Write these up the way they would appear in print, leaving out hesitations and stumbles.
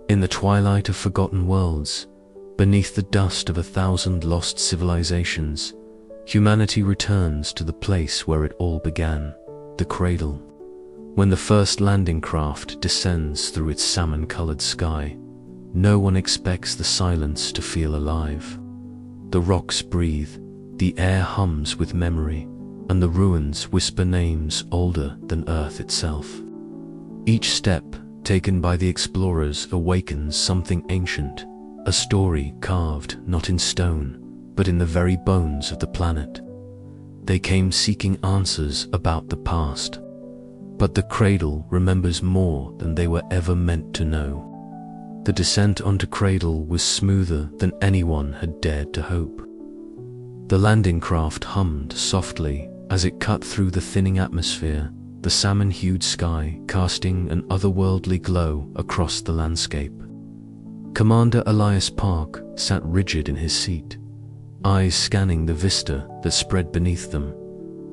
In the twilight of forgotten worlds, beneath the dust of 1,000 lost civilizations, humanity returns to the place where it all began, the Cradle. When the first landing craft descends through its salmon-colored sky, no one expects the silence to feel alive. The rocks breathe, the air hums with memory, and the ruins whisper names older than Earth itself. Each step taken by the explorers awakens something ancient, a story carved not in stone, but in the very bones of the planet. They came seeking answers about the past, but the Cradle remembers more than they were ever meant to know. The descent onto Cradle was smoother than anyone had dared to hope. The landing craft hummed softly as it cut through the thinning atmosphere, the salmon-hued sky casting an otherworldly glow across the landscape. Commander Elias Park sat rigid in his seat, eyes scanning the vista that spread beneath them,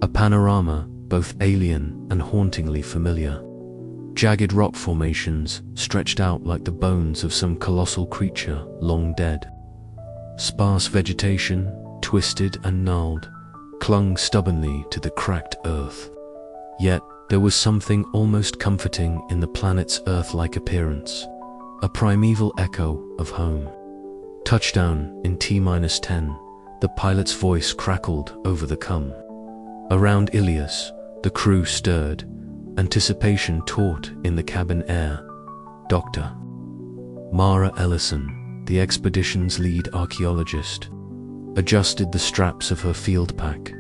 a panorama both alien and hauntingly familiar. Jagged rock formations stretched out like the bones of some colossal creature long dead. Sparse vegetation, twisted and gnarled, clung stubbornly to the cracked earth. Yet there was something almost comforting in the planet's Earth-like appearance, a primeval echo of home. Touchdown in T-10, the pilot's voice crackled over the com. Around Ilias, the crew stirred, anticipation taut in the cabin air. Dr. Mara Ellison, the expedition's lead archaeologist, adjusted the straps of her field pack,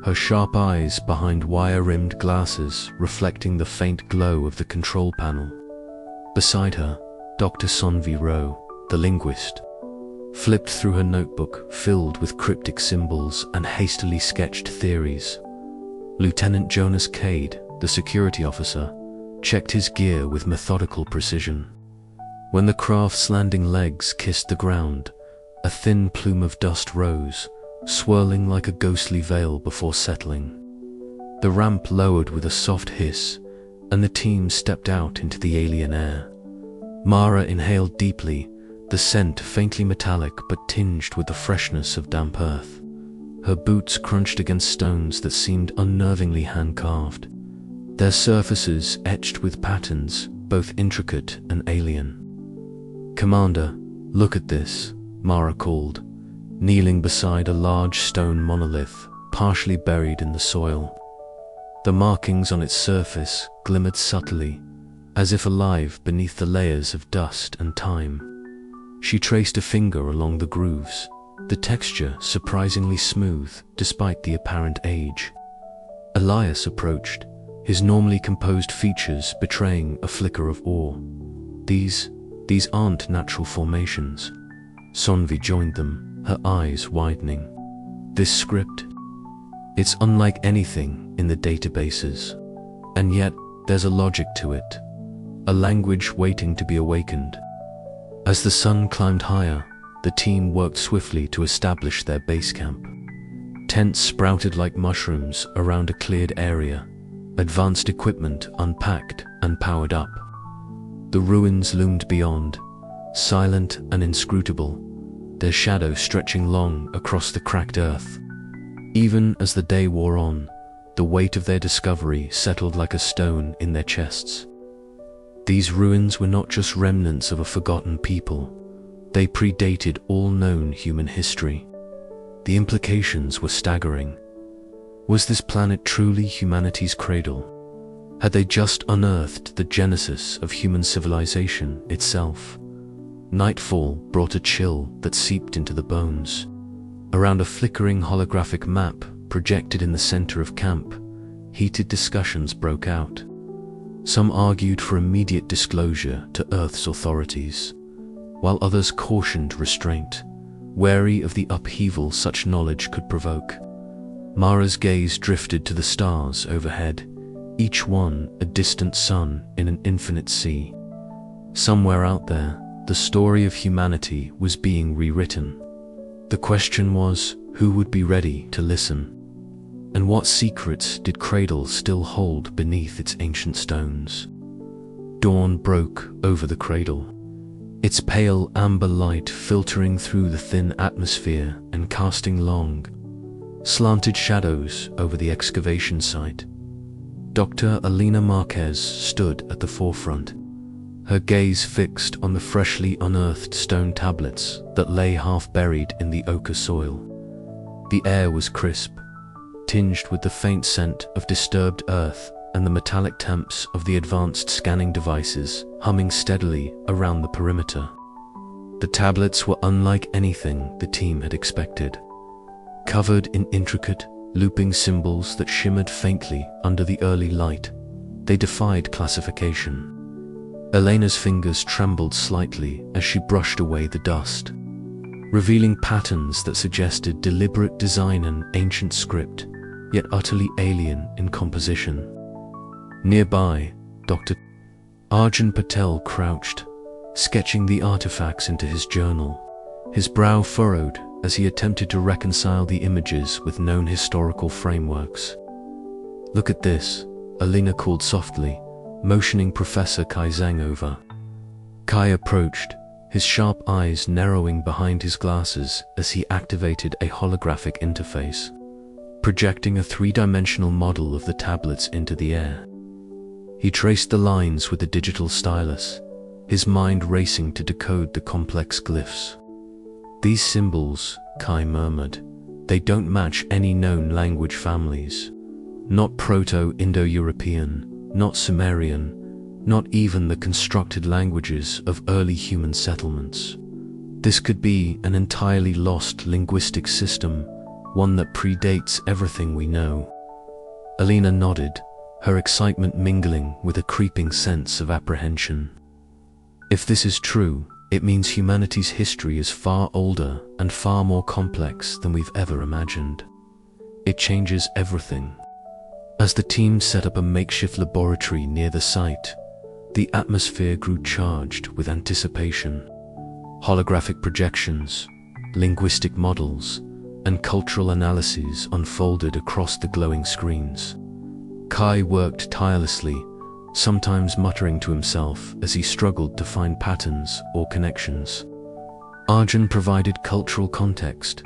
her sharp eyes behind wire-rimmed glasses reflecting the faint glow of the control panel. Beside her, Dr. Sonvi Rowe, the linguist, flipped through her notebook filled with cryptic symbols and hastily sketched theories. Lieutenant Jonas Cade, the security officer, checked his gear with methodical precision. When the craft's landing legs kissed the ground, a thin plume of dust rose, swirling like a ghostly veil before settling. The ramp lowered with a soft hiss, and the team stepped out into the alien air. Mara inhaled deeply, the scent faintly metallic but tinged with the freshness of damp earth. Her boots crunched against stones that seemed unnervingly hand-carved, their surfaces etched with patterns both intricate and alien. "Commander, look at this," Mara called, kneeling beside a large stone monolith partially buried in the soil. The markings on its surface glimmered subtly, as if alive beneath the layers of dust and time. She traced a finger along the grooves, the texture surprisingly smooth despite the apparent age. Elias approached, his normally composed features betraying a flicker of awe. These aren't natural formations." Sonvi joined them, her eyes widening. "This script? It's unlike anything in the databases. And yet, there's a logic to it. A language waiting to be awakened." As the sun climbed higher, the team worked swiftly to establish their base camp. Tents sprouted like mushrooms around a cleared area, advanced equipment unpacked and powered up. The ruins loomed beyond, silent and inscrutable, their shadows stretching long across the cracked earth. Even as the day wore on, the weight of their discovery settled like a stone in their chests. These ruins were not just remnants of a forgotten people. They predated all known human history. The implications were staggering. Was this planet truly humanity's cradle? Had they just unearthed the genesis of human civilization itself? Nightfall brought a chill that seeped into the bones. Around a flickering holographic map projected in the center of camp, heated discussions broke out. Some argued for immediate disclosure to Earth's authorities, while others cautioned restraint, wary of the upheaval such knowledge could provoke. Mara's gaze drifted to the stars overhead, each one a distant sun in an infinite sea. Somewhere out there, the story of humanity was being rewritten. The question was, who would be ready to listen? And what secrets did Cradle still hold beneath its ancient stones? Dawn broke over the Cradle. its pale amber light filtering through the thin atmosphere and casting long, slanted shadows over the excavation site. Dr. Alina Marquez stood at the forefront, her gaze fixed on the freshly unearthed stone tablets that lay half buried in the ochre soil. The air was crisp, tinged with the faint scent of disturbed earth and the metallic temps of the advanced scanning devices humming steadily around the perimeter. The tablets were unlike anything the team had expected. Covered in intricate, looping symbols that shimmered faintly under the early light, they defied classification. Elena's fingers trembled slightly as she brushed away the dust, revealing patterns that suggested deliberate design and ancient script, yet utterly alien in composition. Nearby, Dr. Arjun Patel crouched, sketching the artifacts into his journal, his brow furrowed as he attempted to reconcile the images with known historical frameworks. "Look at this," Alina called softly, motioning Professor Kai Zhang over. Kai approached, his sharp eyes narrowing behind his glasses as he activated a holographic interface, projecting a three-dimensional model of the tablets into the air. He traced the lines with a digital stylus, his mind racing to decode the complex glyphs. "These symbols," Kai murmured, "they don't match any known language families. Not Proto-Indo-European, not Sumerian, not even the constructed languages of early human settlements. This could be an entirely lost linguistic system, one that predates everything we know." Alina nodded, her excitement mingling with a creeping sense of apprehension. If this is true, it means humanity's history is far older and far more complex than we've ever imagined. It changes everything. As the team set up a makeshift laboratory near the site, the atmosphere grew charged with anticipation. Holographic projections, linguistic models, and cultural analyses unfolded across the glowing screens. Kai worked tirelessly, sometimes muttering to himself as he struggled to find patterns or connections. Arjun provided cultural context,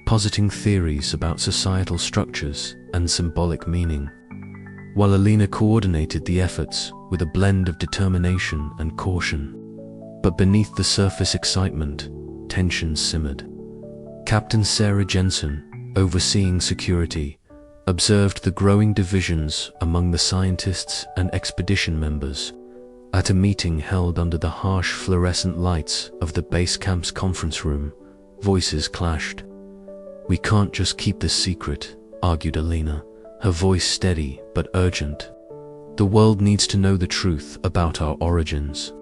positing theories about societal structures and symbolic meaning, while Alina coordinated the efforts with a blend of determination and caution. But beneath the surface excitement, tension simmered. Captain Sarah Jensen, overseeing security, observed the growing divisions among the scientists and expedition members. At a meeting held under the harsh fluorescent lights of the base camp's conference room, voices clashed. "We can't just keep this secret," argued Alina, her voice steady but urgent. "The world needs to know the truth about our origins.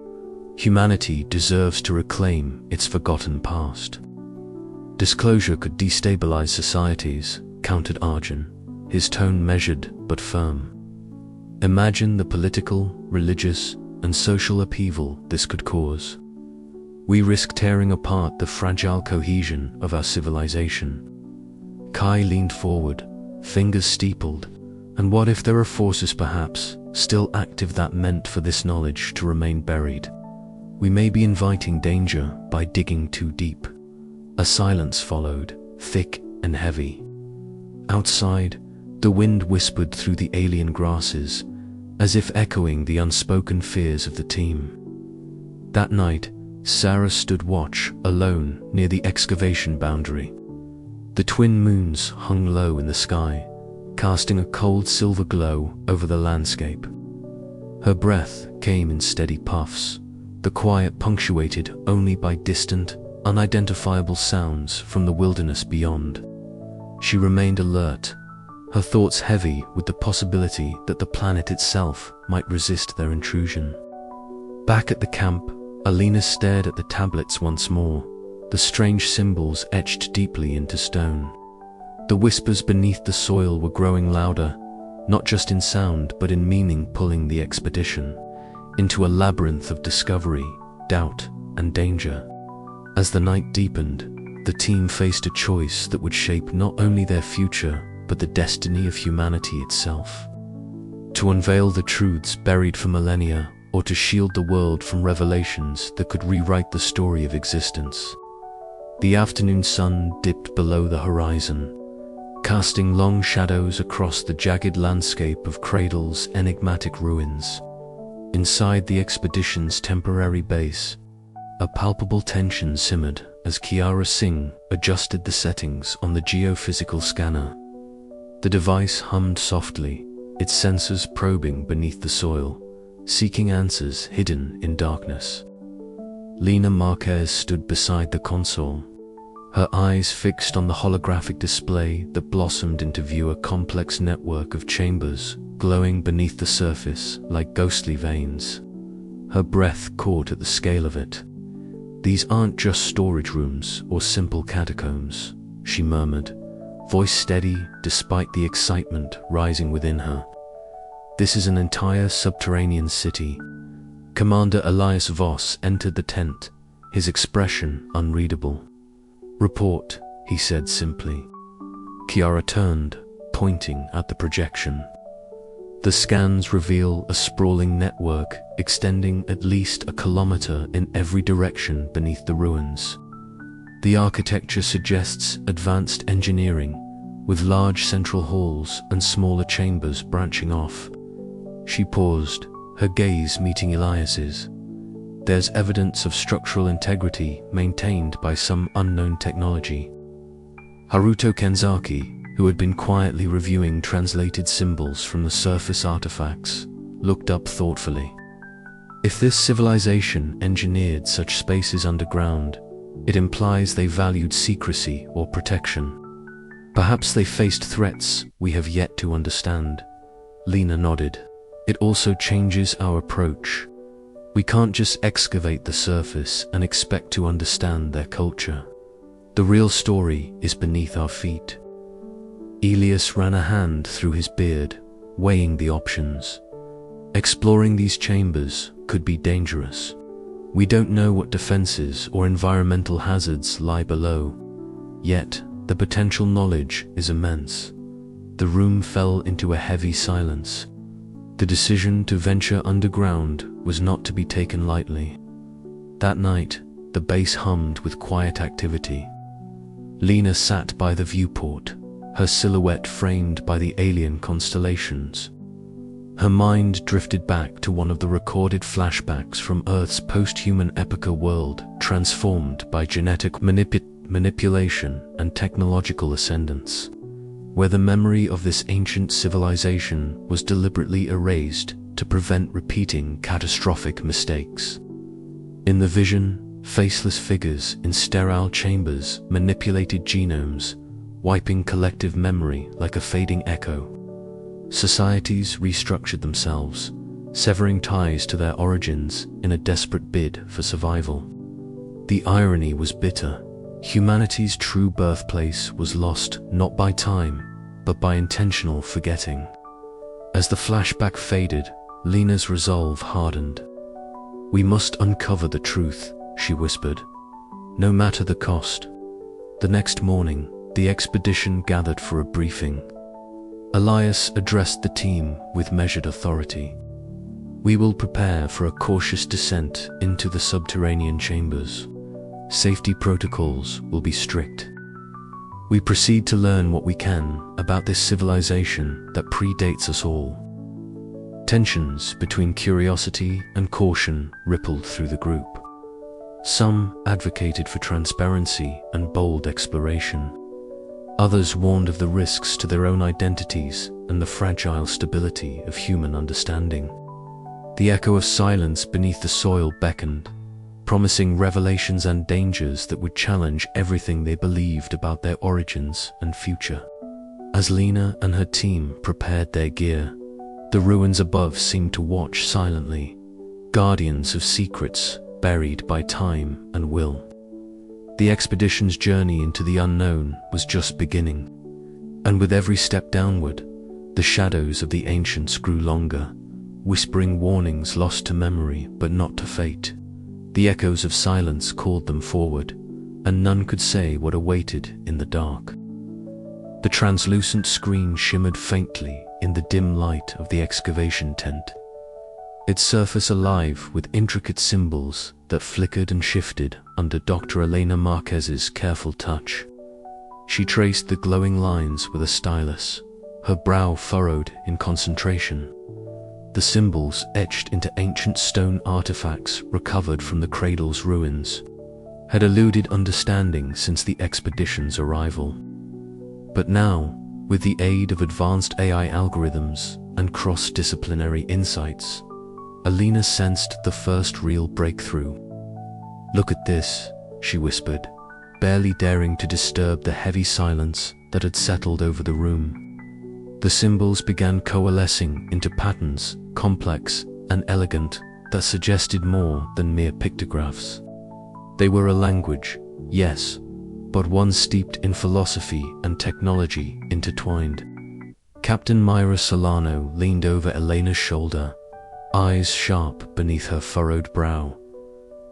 Humanity deserves to reclaim its forgotten past." "Disclosure could destabilize societies," countered Arjun, his tone measured but firm. "Imagine the political, religious, and social upheaval this could cause. We risk tearing apart the fragile cohesion of our civilization." Kai leaned forward, fingers steepled. "And what if there are forces perhaps still active that meant for this knowledge to remain buried? We may be inviting danger by digging too deep." A silence followed, thick and heavy. Outside, the wind whispered through the alien grasses, as if echoing the unspoken fears of the team. That night, Sarah stood watch alone near the excavation boundary. The twin moons hung low in the sky, casting a cold silver glow over the landscape. Her breath came in steady puffs, the quiet punctuated only by distant, unidentifiable sounds from the wilderness beyond. She remained alert, her thoughts heavy with the possibility that the planet itself might resist their intrusion. Back at the camp, Alina stared at the tablets once more, the strange symbols etched deeply into stone. The whispers beneath the soil were growing louder, not just in sound but in meaning, pulling the expedition into a labyrinth of discovery, doubt, and danger. As the night deepened, the team faced a choice that would shape not only their future but the destiny of humanity itself. To unveil the truths buried for millennia, or to shield the world from revelations that could rewrite the story of existence. The afternoon sun dipped below the horizon, casting long shadows across the jagged landscape of Cradle's enigmatic ruins. Inside the expedition's temporary base, a palpable tension simmered as Kiara Singh adjusted the settings on the geophysical scanner. The device hummed softly, its sensors probing beneath the soil, seeking answers hidden in darkness. Lena Marquez stood beside the console, her eyes fixed on the holographic display that blossomed into view, a complex network of chambers glowing beneath the surface like ghostly veins. Her breath caught at the scale of it. "These aren't just storage rooms or simple catacombs," she murmured, voice steady despite the excitement rising within her. "This is an entire subterranean city." Commander Elias Voss entered the tent, his expression unreadable. "Report," he said simply. Kiara turned, pointing at the projection. The scans reveal a sprawling network extending at least a kilometer in every direction beneath the ruins. The architecture suggests advanced engineering, with large central halls and smaller chambers branching off. She paused, her gaze meeting Elias's. "There's evidence of structural integrity maintained by some unknown technology." Haruto Kenzaki, who had been quietly reviewing translated symbols from the surface artifacts, looked up thoughtfully. If this civilization engineered such spaces underground, it implies they valued secrecy or protection. Perhaps they faced threats we have yet to understand. Lena nodded. "It also changes our approach. We can't just excavate the surface and expect to understand their culture. The real story is beneath our feet." Elias ran a hand through his beard, weighing the options. Exploring these chambers could be dangerous. We don't know what defenses or environmental hazards lie below. Yet, the potential knowledge is immense. The room fell into a heavy silence. The decision to venture underground was not to be taken lightly. That night, the base hummed with quiet activity. Lena sat by the viewport, her silhouette framed by the alien constellations. Her mind drifted back to one of the recorded flashbacks from Earth's post-human epocha world, transformed by genetic manipulation and technological ascendance, where the memory of this ancient civilization was deliberately erased to prevent repeating catastrophic mistakes. In the vision, faceless figures in sterile chambers manipulated genomes, wiping collective memory like a fading echo. Societies restructured themselves, severing ties to their origins in a desperate bid for survival. The irony was bitter. Humanity's true birthplace was lost not by time, but by intentional forgetting. As the flashback faded, Lena's resolve hardened. "We must uncover the truth," she whispered, "no matter the cost." The next morning, the expedition gathered for a briefing. Elias addressed the team with measured authority. "We will prepare for a cautious descent into the subterranean chambers. Safety protocols will be strict. We proceed to learn what we can about this civilization that predates us all." Tensions between curiosity and caution rippled through the group. Some advocated for transparency and bold exploration. Others warned of the risks to their own identities and the fragile stability of human understanding. The echo of silence beneath the soil beckoned, promising revelations and dangers that would challenge everything they believed about their origins and future. As Lena and her team prepared their gear, the ruins above seemed to watch silently, guardians of secrets buried by time and will. The expedition's journey into the unknown was just beginning, and with every step downward, the shadows of the ancients grew longer, whispering warnings lost to memory but not to fate. The echoes of silence called them forward, and none could say what awaited in the dark. The translucent screen shimmered faintly in the dim light of the excavation tent. its surface alive with intricate symbols that flickered and shifted under Dr. Elena Marquez's careful touch. She traced the glowing lines with a stylus, her brow furrowed in concentration. The symbols, etched into ancient stone artifacts recovered from the Cradle's ruins, had eluded understanding since the expedition's arrival. But now, with the aid of advanced AI algorithms and cross-disciplinary insights, Alina sensed the first real breakthrough. "Look at this," she whispered, barely daring to disturb the heavy silence that had settled over the room. The symbols began coalescing into patterns, complex and elegant, that suggested more than mere pictographs. They were a language, yes, but one steeped in philosophy and technology intertwined. Captain Myra Solano leaned over Elena's shoulder, eyes sharp beneath her furrowed brow.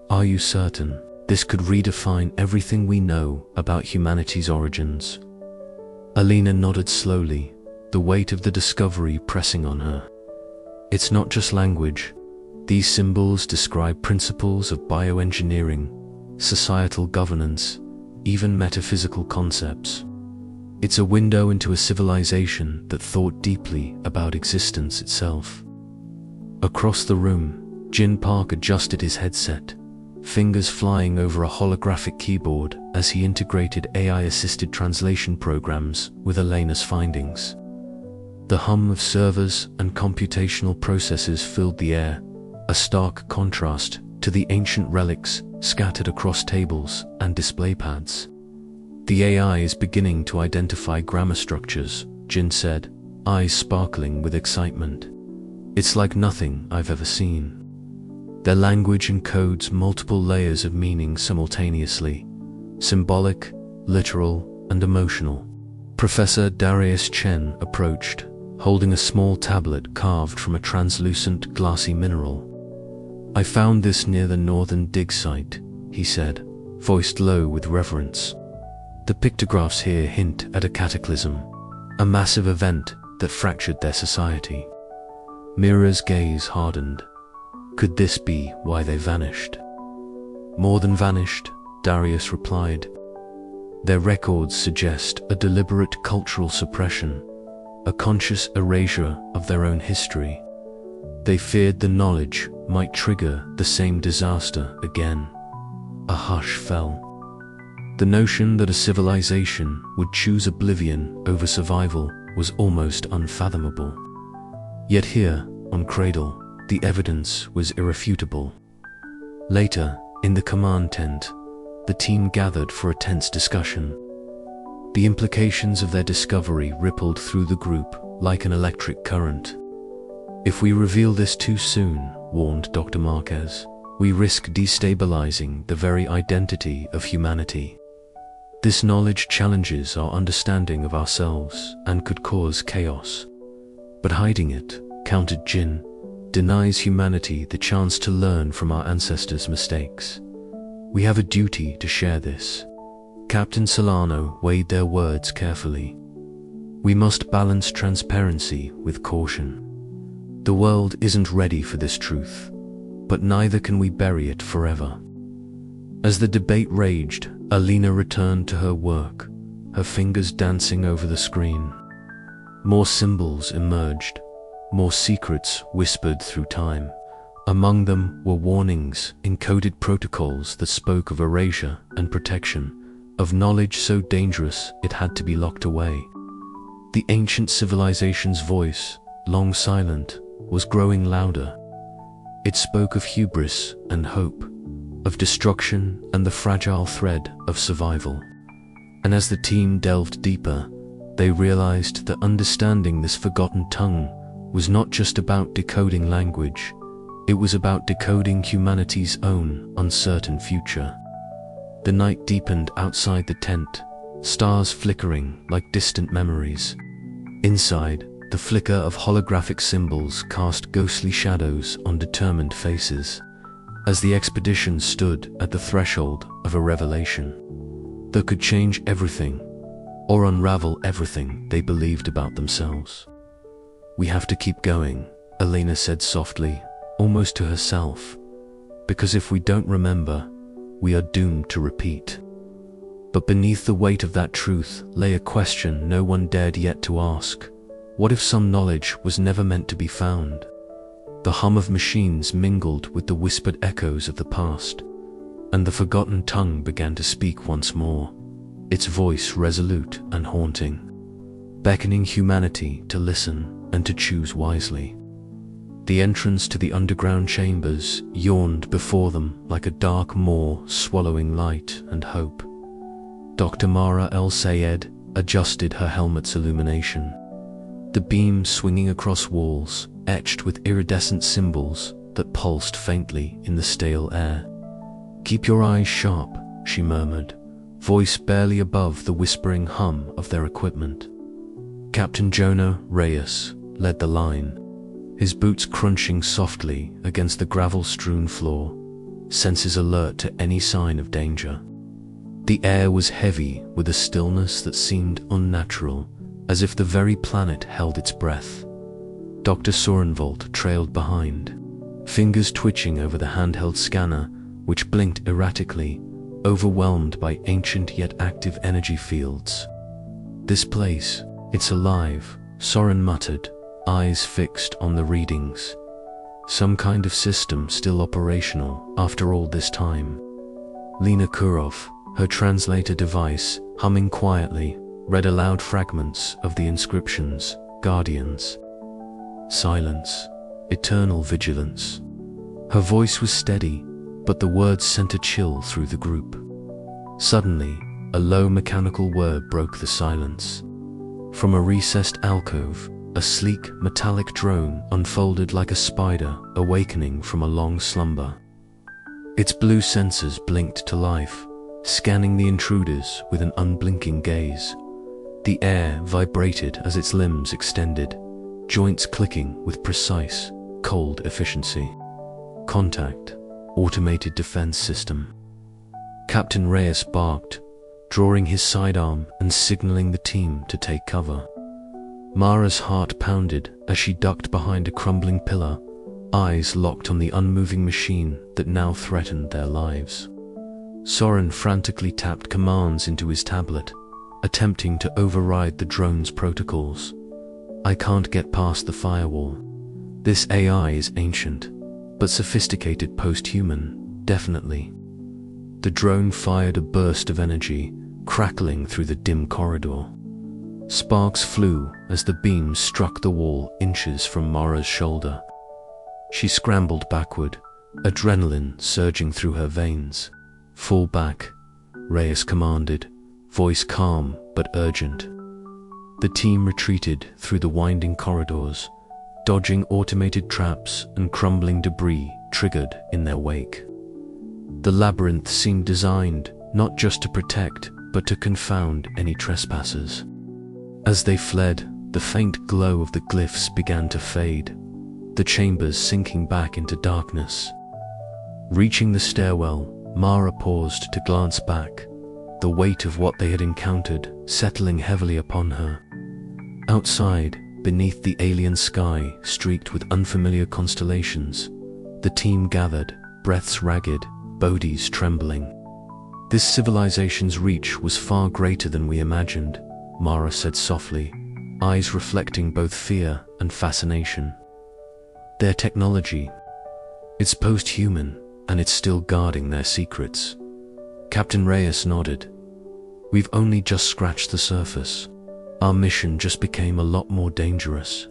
"Are you certain this could redefine everything we know about humanity's origins?" Elena nodded slowly, the weight of the discovery pressing on her. "It's not just language. These symbols describe principles of bioengineering, societal governance, even metaphysical concepts. It's a window into a civilization that thought deeply about existence itself." Across the room, Jin Park adjusted his headset, fingers flying over a holographic keyboard as he integrated AI-assisted translation programs with Elena's findings. The hum of servers and computational processes filled the air, a stark contrast to the ancient relics scattered across tables and display pads. "The AI is beginning to identify grammar structures," Jin said, eyes sparkling with excitement. "It's like nothing I've ever seen. Their language encodes multiple layers of meaning simultaneously, symbolic, literal, and emotional." Professor Darius Chen approached, holding a small tablet carved from a translucent, glassy mineral. "I found this near the northern dig site," he said, voiced low with reverence. "The pictographs here hint at a cataclysm, a massive event that fractured their society." Mira's gaze hardened. Could this be why they vanished? "More than vanished," Darius replied. "Their records suggest a deliberate cultural suppression, a conscious erasure of their own history. They feared the knowledge might trigger the same disaster again." A hush fell. The notion that a civilization would choose oblivion over survival was almost unfathomable. Yet here, on Cradle, the evidence was irrefutable. Later, in the command tent, the team gathered for a tense discussion. The implications of their discovery rippled through the group like an electric current. "If we reveal this too soon," warned Dr. Marquez, "we risk destabilizing the very identity of humanity. This knowledge challenges our understanding of ourselves and could cause chaos. But hiding it," countered Jin, "denies humanity the chance to learn from our ancestors' mistakes. We have a duty to share this." Captain Solano weighed their words carefully. "We must balance transparency with caution. The world isn't ready for this truth, but neither can we bury it forever." As the debate raged, Alina returned to her work, her fingers dancing over the screen. More symbols emerged, more secrets whispered through time. Among them were warnings, encoded protocols that spoke of erasure and protection, of knowledge so dangerous it had to be locked away. The ancient civilization's voice, long silent, was growing louder. It spoke of hubris and hope, of destruction and the fragile thread of survival. And as the team delved deeper, they realized that understanding this forgotten tongue was not just about decoding language, it was about decoding humanity's own uncertain future. The night deepened outside the tent, stars flickering like distant memories. Inside, the flicker of holographic symbols cast ghostly shadows on determined faces, as the expedition stood at the threshold of a revelation that could change everything, or unravel everything they believed about themselves. "We have to keep going," Elena said softly, almost to herself, because if we don't remember, we are doomed to repeat. But beneath the weight of that truth lay a question no one dared yet to ask. What if some knowledge was never meant to be found? The hum of machines mingled with the whispered echoes of the past, and the forgotten tongue began to speak once more, its voice resolute and haunting, beckoning humanity to listen and to choose wisely. The entrance to the underground chambers yawned before them like a dark maw swallowing light and hope. Dr. Mara El-Sayed adjusted her helmet's illumination, the beam swinging across walls, etched with iridescent symbols that pulsed faintly in the stale air. "Keep your eyes sharp," she murmured, voice barely above the whispering hum of their equipment. Captain Jonah Reyes led the line, his boots crunching softly against the gravel-strewn floor, senses alert to any sign of danger. The air was heavy with a stillness that seemed unnatural, as if the very planet held its breath. Dr. Sorenvold trailed behind, fingers twitching over the handheld scanner, which blinked erratically, overwhelmed by ancient yet active energy fields. "This place, it's alive," Soren muttered, eyes fixed on the readings. Some kind of system still operational after all this time. Lena Kurov, her translator device, humming quietly, read aloud fragments of the inscriptions, "Guardians. Silence. Eternal vigilance." Her voice was steady, but the words sent a chill through the group. Suddenly, a low mechanical word broke the silence. From a recessed alcove, a sleek, metallic drone unfolded like a spider awakening from a long slumber. Its blue sensors blinked to life, scanning the intruders with an unblinking gaze. The air vibrated as its limbs extended, joints clicking with precise, cold efficiency. "Contact. Automated defense system." Captain Reyes barked, drawing his sidearm and signaling the team to take cover. Mara's heart pounded as she ducked behind a crumbling pillar, eyes locked on the unmoving machine that now threatened their lives. Soren frantically tapped commands into his tablet, attempting to override the drone's protocols. "I can't get past the firewall. This AI is ancient, but sophisticated post-human, definitely." The drone fired a burst of energy, crackling through the dim corridor. Sparks flew as the beam struck the wall inches from Mara's shoulder. She scrambled backward, adrenaline surging through her veins. "Fall back," Reyes commanded, voice calm but urgent. The team retreated through the winding corridors, dodging automated traps and crumbling debris triggered in their wake. The labyrinth seemed designed not just to protect, but to confound any trespassers. As they fled, the faint glow of the glyphs began to fade, the chambers sinking back into darkness. Reaching the stairwell, Mara paused to glance back, the weight of what they had encountered settling heavily upon her. Outside, beneath the alien sky streaked with unfamiliar constellations, the team gathered, breaths ragged, bodies trembling. "This civilization's reach was far greater than we imagined," Mara said softly, eyes reflecting both fear and fascination. "Their technology, it's post-human, and it's still guarding their secrets." Captain Reyes nodded. "We've only just scratched the surface. Our mission just became a lot more dangerous."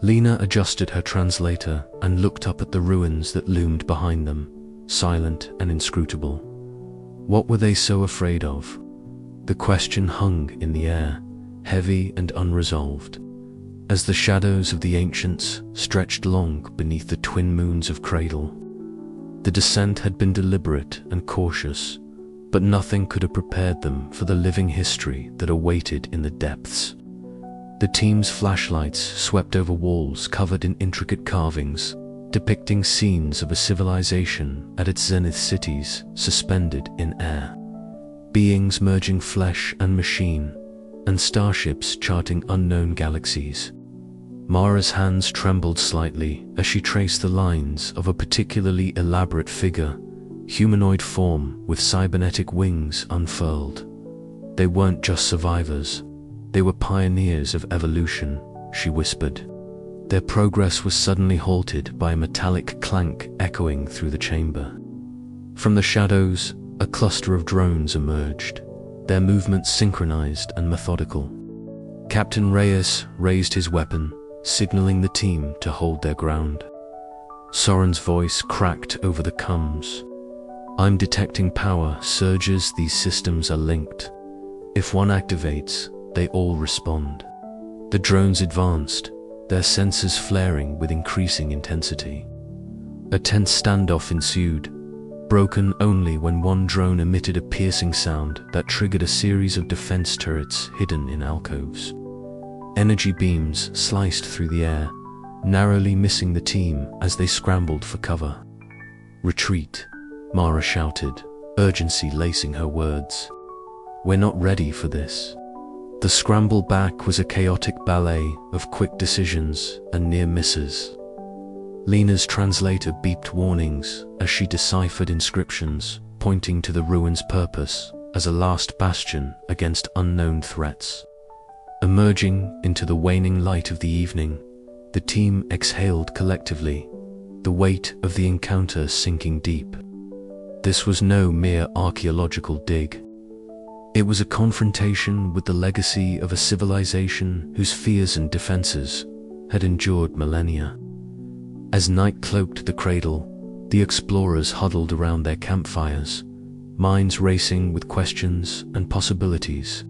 Lena adjusted her translator and looked up at the ruins that loomed behind them, silent and inscrutable. What were they so afraid of? The question hung in the air, heavy and unresolved, as the shadows of the ancients stretched long beneath the twin moons of Cradle. The descent had been deliberate and cautious, but nothing could have prepared them for the living history that awaited in the depths. The team's flashlights swept over walls covered in intricate carvings, depicting scenes of a civilization at its zenith, cities suspended in air, beings merging flesh and machine, and starships charting unknown galaxies. Mara's hands trembled slightly as she traced the lines of a particularly elaborate figure, humanoid form with cybernetic wings unfurled. They weren't just survivors, they were pioneers of evolution, she whispered. Their progress was suddenly halted by a metallic clank echoing through the chamber. From the shadows, a cluster of drones emerged, their movements synchronized and methodical. Captain Reyes raised his weapon, signaling the team to hold their ground. Soren's voice cracked over the comms. "I'm detecting power surges. These systems are linked. If one activates, they all respond." The drones advanced, their sensors flaring with increasing intensity. A tense standoff ensued, broken only when one drone emitted a piercing sound that triggered a series of defense turrets hidden in alcoves. Energy beams sliced through the air, narrowly missing the team as they scrambled for cover. "Retreat," Mara shouted, urgency lacing her words. "We're not ready for this." The scramble back was a chaotic ballet of quick decisions and near misses. Lena's translator beeped warnings as she deciphered inscriptions pointing to the ruins' purpose as a last bastion against unknown threats. Emerging into the waning light of the evening, the team exhaled collectively, the weight of the encounter sinking deep. This was no mere archaeological dig. It was a confrontation with the legacy of a civilization whose fears and defenses had endured millennia. As night cloaked the Cradle, the explorers huddled around their campfires, minds racing with questions and possibilities.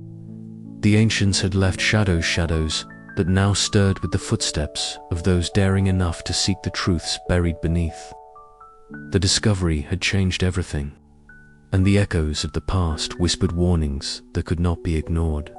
The ancients had left shadows that now stirred with the footsteps of those daring enough to seek the truths buried beneath. The discovery had changed everything, and the echoes of the past whispered warnings that could not be ignored.